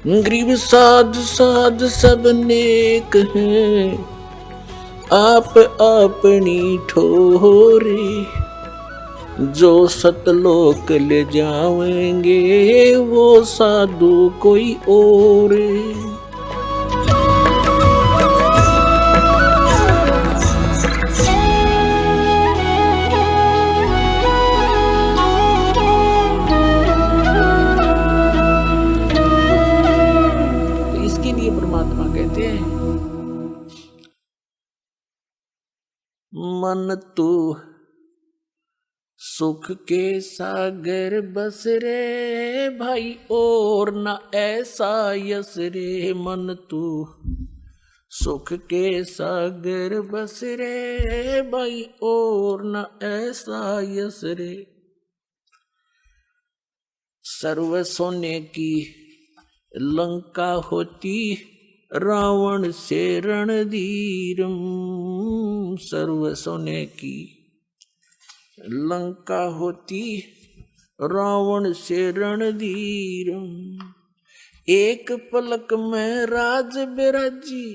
गरीब साध साध सब नेक हैं, आप अपनी ठोरे। जो सतलोक ले जाएंगे वो साधु कोई और। इसके लिए परमात्मा कहते हैं मन तू सुख के सागर बस रे भाई और न ऐसा यस रे। मन तू सुख के सागर बस रे भाई और न ऐसा यस रे। सर्व सोने की लंका होती रावण से रणधीरम। सर्व सोने की लंका होती रावण से रणधीरम। एक पलक में राज बिराजी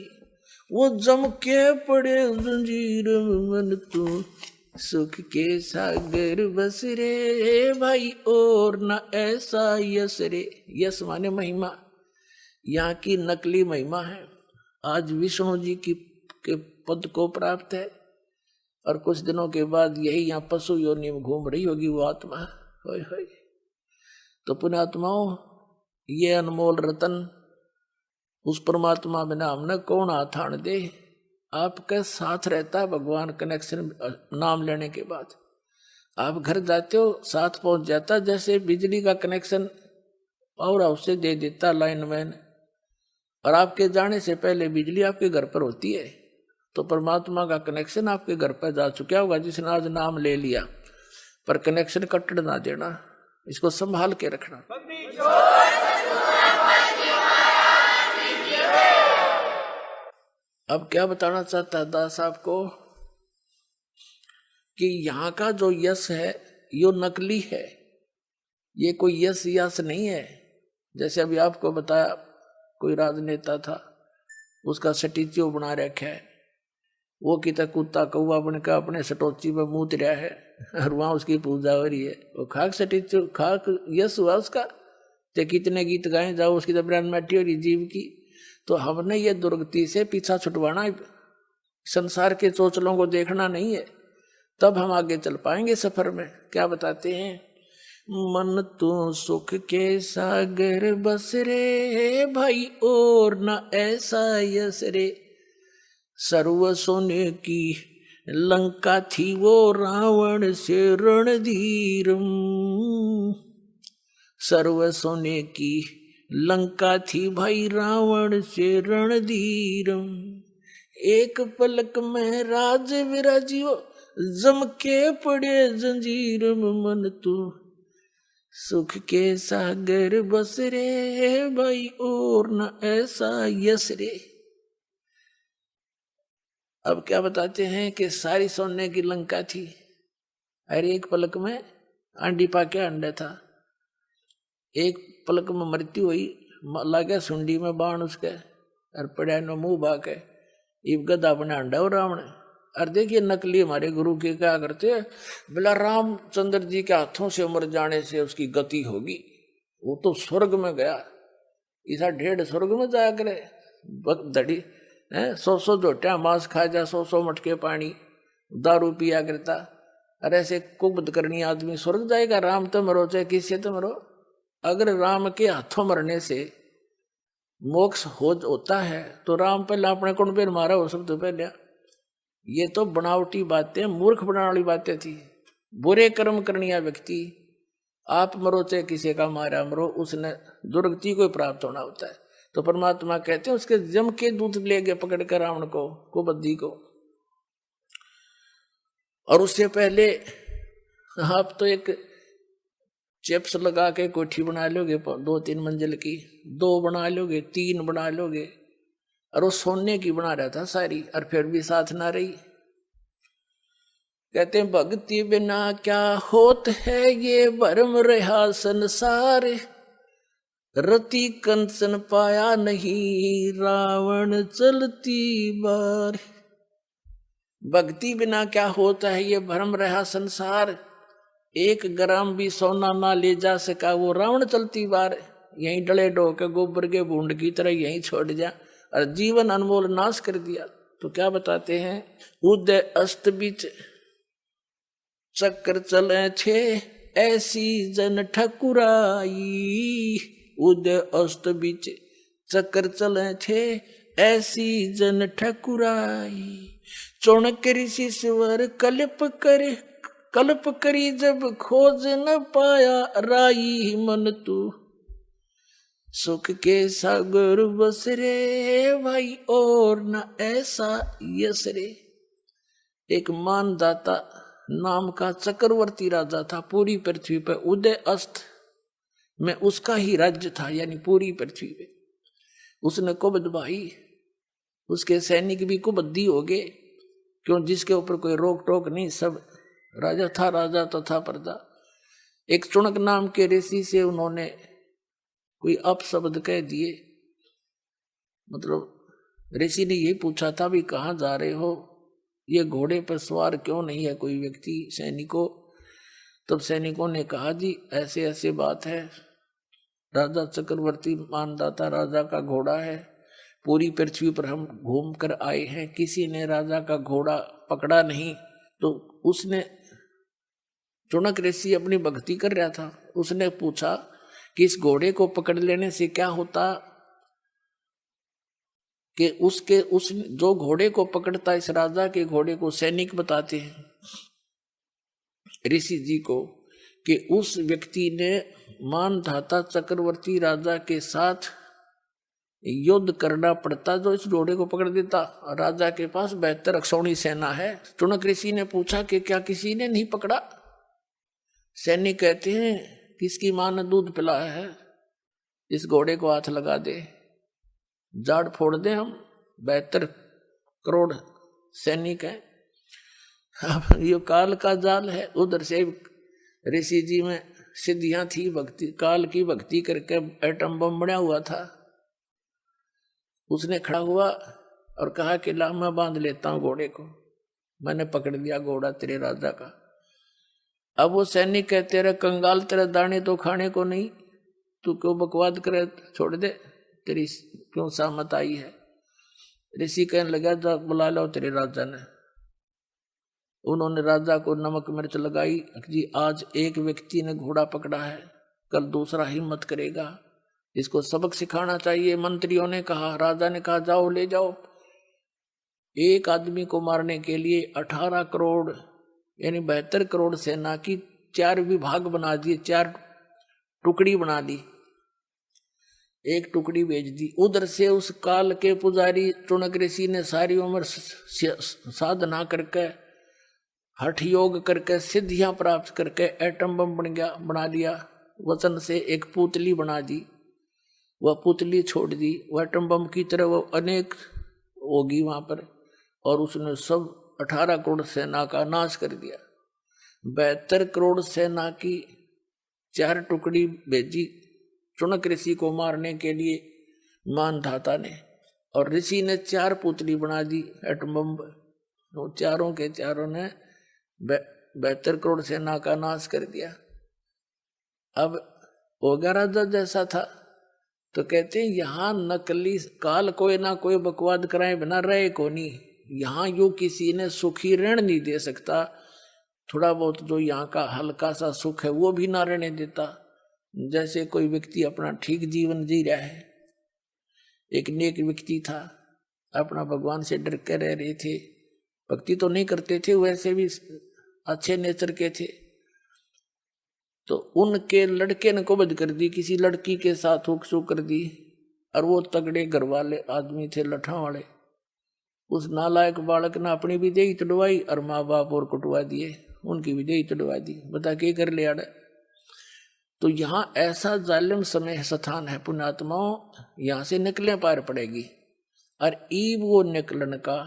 वो जम के पड़े जंजीर। मन तू सुख के सागर बस रे भाई और न ऐसा यस रे। यस माने महिमा, यहाँ की नकली महिमा है। आज विष्णु जी की के पद को प्राप्त है और कुछ दिनों के बाद यही यहाँ पशु योनि में घूम रही होगी वो आत्मा। होय होय। तो पुण्यात्माओं, ये अनमोल रतन उस परमात्मा बिना हमने कौन हाथ आन दे। आपके साथ रहता है भगवान कनेक्शन नाम लेने के बाद। आप घर जाते हो साथ पहुंच जाता, जैसे बिजली का कनेक्शन पावर हाउस से दे देता लाइनमैन, और आपके जाने से पहले बिजली आपके घर पर होती है। तो परमात्मा का कनेक्शन आपके घर पर जा चुका होगा जिसने आज नाम ले लिया। पर कनेक्शन कट ना देना, इसको संभाल के रखना। अब क्या बताना चाहता है दास आपको कि यहाँ का जो यश है यो नकली है, ये कोई यश यश नहीं है। जैसे अभी आपको बताया कोई राजनेता था, उसका स्टैच्यू बना रखा है, वो कितना कुत्ता कौवा बनकर अपने सटोची में मूत रहा है और वहां उसकी पूजा हो रही है। वो खाक स्टैच्यू खाक यश हुआ उसका। ते कितने गीत गाए जाओ उसकी तो ब्रांड मैटी हो रही जीव की। तो हमने ये दुर्गति से पीछा छुटवाना, संसार के चोचलों को देखना नहीं है, तब हम आगे चल पाएंगे सफर में। क्या बताते हैं, मन तू सुख के सागर बस रे भाई और न ऐसा यस रे। सर्व सोने की लंका थी वो रावण से रणधीरम। सर्व सोने की लंका थी भाई रावण से रणधीरम। एक पलक में राज विराजियो जम के पड़े जंजीर। मन तू सुख के सागर बस रे भाई और न ऐसा यस रे। अब क्या बताते हैं कि सारी सोने की लंका थी, अरे एक पलक में अंडी पाके अंडा था। एक पलक में मृत्यु हुई, लागे सुंडी में बाण उसके और पड़ा नो मुंह बाके इब गदा बने अंडा और रावण। और देखिए नकली हमारे गुरु के क्या करते हैं, बोला रामचंद्र जी के हाथों से मर जाने से उसकी गति होगी, वो तो स्वर्ग में गया। ऐसा ढेर स्वर्ग में जाया करे धड़ी है, 100 जोटिया मांस खा जा, 100 मटके पानी दारू पिया करता। अरे ऐसे कुबद करनी आदमी स्वर्ग जाएगा? राम तो मरो चाहे किससे तो मरो, अगर राम के हाथों मरने से मोक्ष होता है तो राम पहले अपने कौन पे मारा हो सब तो पहले। ये तो बनावटी बातें, मूर्ख बनाने वाली बातें थी। बुरे कर्म करनिया व्यक्ति आप मरो चाहे किसी का मारा मरो, उसने दुर्गति को प्राप्त होना होता है। तो परमात्मा कहते हैं उसके जम के दूत ले गए पकड़ कर रावण को, कुबद्दी को। और उससे पहले आप तो एक चिप्स लगा के कोठी बना लोगे 2-3 मंजिल की, 2 बना लोगे, 3 बना लोगे, और वो सोने की बना रहा था सारी, और फिर भी साथ ना रही। कहते हैं भक्ति बिना क्या होत है ये भरम रहा संसार। रति कंचन पाया नहीं, रावण चलती बार। भक्ति बिना क्या होता है ये भ्रम रहा संसार, 1 ग्राम भी सोना ना ले जा सका वो रावण चलती बार। यहीं डले डो के गोबर के बूंद की तरह यहीं छोड़ जा और जीवन अनमोल नाश कर दिया। तो क्या बताते हैं, उदय अस्त बीच चक्कर चले छे, ऐसी जन ठकुराई। उदय अस्त बीच चक्कर चले छे, ऐसी जन ठकुराई। चौणक ऋषि स्वर कल्प करी जब खोज न पाया, राई मन तू सुख के सागर बस रे भाई, और न ऐसा यस रे। एक मानदाता नाम का चक्रवर्ती राजा था पूरी पृथ्वी पर। उदय अस्त में उसका ही राज्य था, यानी पूरी पृथ्वी पे। उसने कुबद भाई, उसके सैनिक भी कुबद्दी हो गए, क्यों जिसके ऊपर कोई रोक टोक नहीं, सब राजा था, राजा तो था प्रजा। एक चुनक नाम के ऋषि से उन्होंने कोई अपशब्द कह दिए, मतलब ऋषि ने यही पूछा था भी कहाँ जा रहे हो, ये घोड़े पर सवार क्यों नहीं है कोई व्यक्ति सैनिकों। तब सैनिकों ने कहा जी ऐसे ऐसे बात है, राजा चक्रवर्ती मानदाता राजा का घोड़ा है, पूरी पृथ्वी पर हम घूम कर आए हैं, किसी ने राजा का घोड़ा पकड़ा नहीं। तो उसने, चुनक ऋषि अपनी भक्ति कर रहा था, उसने पूछा कि इस घोड़े को पकड़ लेने से क्या होता, कि उस जो घोड़े को पकड़ता इस राजा के घोड़े को सैनिक बताते हैं ऋषि जी को, कि उस व्यक्ति ने मानधाता चक्रवर्ती राजा के साथ युद्ध करना पड़ता जो इस घोड़े को पकड़ देता। राजा के पास 72 अक्षौणी सेना है। चुनक ऋषि ने पूछा कि क्या किसी ने नहीं पकड़ा। सैनिक कहते हैं किसकी मां ने दूध पिलाया है, इस घोड़े को हाथ लगा दे, जाड़ फोड़ दे हम, 72 करोड़ सैनिक हैं। अब ये काल का जाल है। उधर से ऋषि जी में सिद्धियां थी, भक्ति काल की भक्ति करके एटम बम बना हुआ था। उसने खड़ा हुआ और कहा कि ला मैं बांध लेता हूं घोड़े को, मैंने पकड़ लिया घोड़ा तेरे राजा का। अब वो सैनिक कहते रहे कंगाल तेरे दाने तो खाने को नहीं, तू क्यों बकवाद करे, छोड़ दे, तेरी क्यों सहमत आई है। ऋषि कहने लगा जा बुला लो तेरे राजा ने। उन्होंने राजा को नमक मिर्च लगाई, जी आज एक व्यक्ति ने घोड़ा पकड़ा है, कल दूसरा हिम्मत करेगा, इसको सबक सिखाना चाहिए। मंत्रियों ने कहा, राजा ने कहा जाओ ले जाओ। एक आदमी को मारने के लिए 18 करोड़ यानी 72 करोड़ सेना की 4 विभाग बना दिए, 4 टुकड़ी बना दी, एक टुकड़ी भेज दी। उधर से उस काल के पुजारी चुनक ऋषि ने सारी उम्र साधना करके हठ योग करके सिद्धियां प्राप्त करके एटम बम बना लिया। वचन से एक पुतली बना दी, वह पुतली छोड़ दी, वह एटम बम की तरह वो अनेक होगी वहां पर, और उसने सब 18 करोड़ सेना का नाश कर दिया। 72 करोड़ सेना की 4 टुकड़ी भेजी चुनक ऋषि को मारने के लिए मानधाता ने, और ऋषि ने 4 पुतली बना दी एटम बम। तो चारों के चारों ने 72 करोड़ सेना का नाश कर दिया। अब होगा राजा जैसा था। तो कहते हैं यहाँ नकली काल कोई ना कोई बकवाद कराए बिना रहे को नहीं। यहाँ यू किसी ने सुखी ऋण नहीं दे सकता, थोड़ा बहुत जो यहाँ का हल्का सा सुख है वो भी ना रहने देता। जैसे कोई व्यक्ति अपना ठीक जीवन जी रहा है, एक नेक व्यक्ति था, अपना भगवान से डर के रह रहे थे, भक्ति तो नहीं करते थे, वैसे भी अच्छे नेचर के थे। तो उनके लड़के ने कुबद कर दी, किसी लड़की के साथ हुक्सू कर दी, और वो तगड़े घर वाले आदमी थे, लठा वाले। उस नालायक बालक ने अपनी भी देही तुड़वाई और माँ बाप और कुटवा दिए, उनकी भी देही तुड़वा दी। बता के कर ले आड़ा। तो यहाँ ऐसा जालिम समय स्थान है पुण्यात्माओं, यहाँ से निकले पार पड़ेगी। और ईब वो निकलन का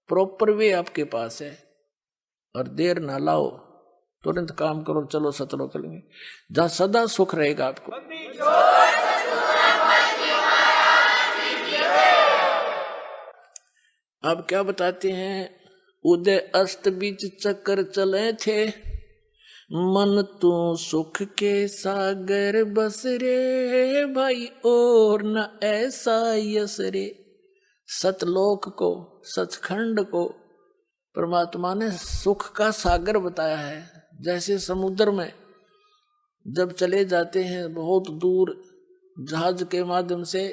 प्रॉपर वे आपके पास है, और देर ना लाओ, तुरंत काम करो, चलो सतलो करेंगे, जहाँ सदा सुख रहेगा आपको। अब क्या बताते हैं, उदय अस्त बीच चक्कर चले थे, मन तो सुख के सागर बस रे भाई और न ऐसा यस रे। सतलोक को, सचखंड को परमात्मा ने सुख का सागर बताया है। जैसे समुद्र में जब चले जाते हैं बहुत दूर जहाज के माध्यम से,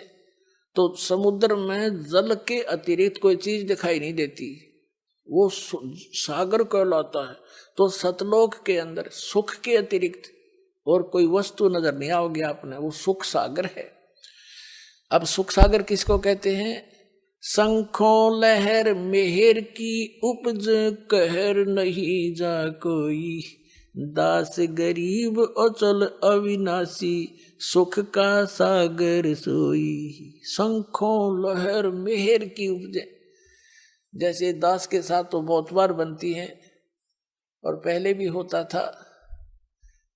तो समुद्र में जल के अतिरिक्त कोई चीज दिखाई नहीं देती, वो सागर कहलाता है। तो सतलोक के अंदर सुख के अतिरिक्त और कोई वस्तु नजर नहीं आओगे आपने, वो सुख सागर है। अब सुख सागर किसको कहते हैं? शंखों लहर मेहर की उपज कहर नहीं जा कोई, दास गरीब अचल अविनाशी सुख का सागर सोई। शंखों लहर मेहर की उपज, जैसे दास के साथ तो बहुत बार बनती है और पहले भी होता था।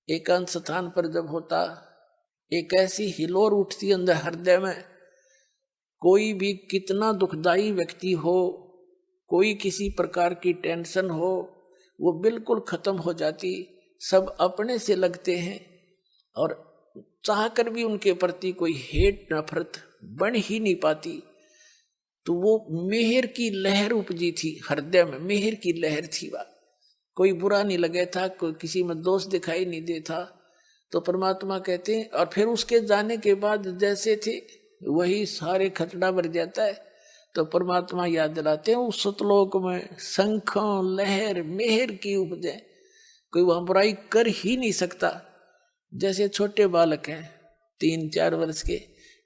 एकांत स्थान पर जब होता, एक ऐसी हिलोर उठती अंदर हृदय में, कोई भी कितना दुखदाई व्यक्ति हो, कोई किसी प्रकार की टेंशन हो, वो बिल्कुल खत्म हो जाती। सब अपने से लगते हैं और चाहकर भी उनके प्रति कोई हेट नफरत बन ही नहीं पाती। तो वो मेहर की लहर उपजी थी हृदय में, मेहर की लहर थी। वह कोई बुरा नहीं लगे था, कोई किसी में दोष दिखाई नहीं देता। तो परमात्मा कहते हैं, और फिर उसके जाने के बाद जैसे थे वही सारे खतरा भर जाता है। तो परमात्मा याद दिलाते हैं, उस सतलोक में शंखों लहर मेहर की उपजे, कोई वहां बुराई कर ही नहीं सकता। जैसे छोटे बालक हैं 3-4 वर्ष के,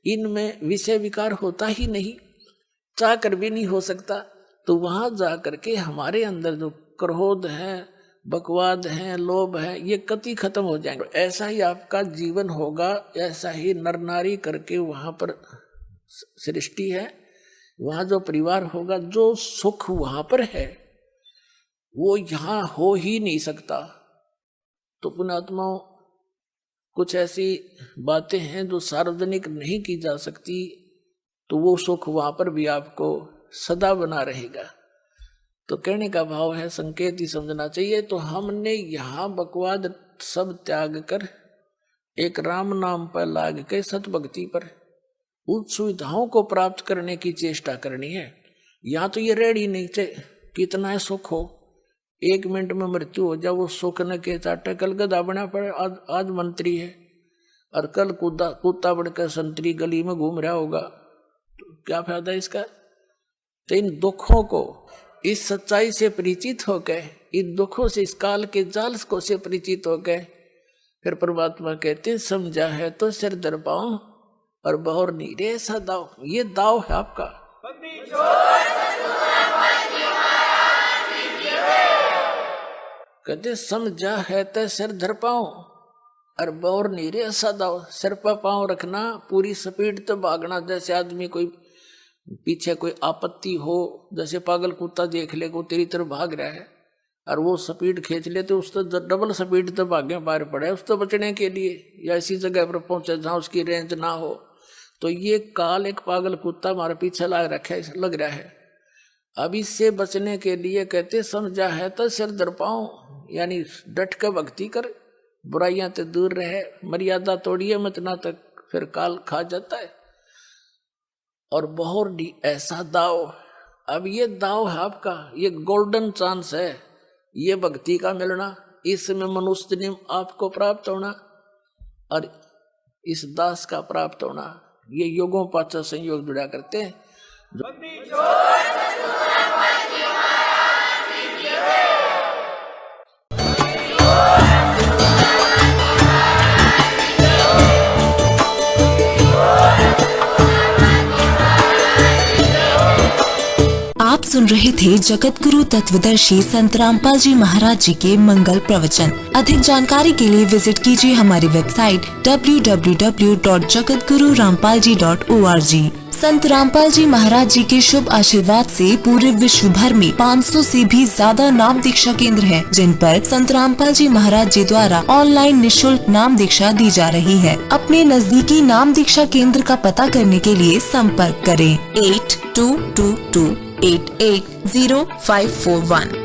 इनमें विषय विकार होता ही नहीं, चाह कर भी नहीं हो सकता। तो वहां जा करके हमारे अंदर जो क्रोध है, बकवाद है, लोभ है, ये कति खत्म हो जाएंगे। ऐसा ही आपका जीवन होगा, ऐसा ही नर नारी करके वहां पर सृष्टि है, वहां जो परिवार होगा, जो सुख वहां पर है वो यहाँ हो ही नहीं सकता। तो पुण्यात्माओं, कुछ ऐसी बातें हैं जो सार्वजनिक नहीं की जा सकती, तो वो सुख वहां पर भी आपको सदा बना रहेगा। तो कहने का भाव है, संकेत ही समझना चाहिए। तो हमने यहाँ बकवाद सब त्याग कर एक राम नाम पर लाग के सत भक्ति पर उन सुविधाओं को प्राप्त करने की चेष्टा करनी है। यहाँ तो ये रेडी नहीं चाहिए, कितना है सुख हो, 1 मिनट में मृत्यु हो जाए, वो सुख न के चाटे। कल गधा बना पड़े, आज मंत्री है, और कल कुत्ता बनकर संतरी गली में घूम रहा होगा, तो क्या फायदा इसका। तो इन दुखों को, इस सच्चाई से परिचित होकर, इन दुखों से, इस काल के जाल को से परिचित होकर, फिर परमात्मा कहते, समझा है तो सिर दर पाओ और बहुर नीरे ऐसा दाव। ये दाव है आपका। कहते समझा है तो सिर धर पाओ और बहुर नीरे ऐसा दाव। सिर पर पांव रखना, पूरी स्पीड तो भागना। जैसे आदमी कोई पीछे कोई आपत्ति हो, जैसे पागल कुत्ता देख ले को तेरी तरफ भाग रहा है और वो स्पीड खींच ले, तो उस तो डबल स्पीड तो भागे बाहर पड़े उस तो बचने के लिए, या ऐसी जगह पर पहुंचे जहां उसकी रेंज ना हो। तो ये काल एक पागल कुत्ता हमारे पीछे लग रहा है। अब इससे बचने के लिए कहते समझा है तो सिर दर पाओ, यानी डट कर भक्ति कर, बुराइयां तो दूर रहे, मर्यादा तोड़िए मत, ना तक फिर काल खा जाता है। और बहुर ऐसा दाव। अब ये दाव है आपका, ये गोल्डन चांस है, ये भक्ति का मिलना, इसमें मनुष्य जन्म आपको प्राप्त होना और इस दास का प्राप्त होना, ये योगों पाचा संयोग जुड़ा करते हैं। आप सुन रहे थे जगत गुरु तत्वदर्शी संत रामपाल जी महाराज जी के मंगल प्रवचन। अधिक जानकारी के लिए विजिट कीजिए हमारी वेबसाइट www.jagatgururampalji.org। संत रामपाल जी महाराज जी के शुभ आशीर्वाद से पूरे विश्व भर में 500 से भी ज्यादा नाम दीक्षा केंद्र हैं, जिन पर संत रामपाल जी महाराज जी द्वारा ऑनलाइन निशुल्क नाम दीक्षा दी जा रही है। अपने नजदीकी नाम दीक्षा केंद्र का पता करने के लिए संपर्क करें 8222880541।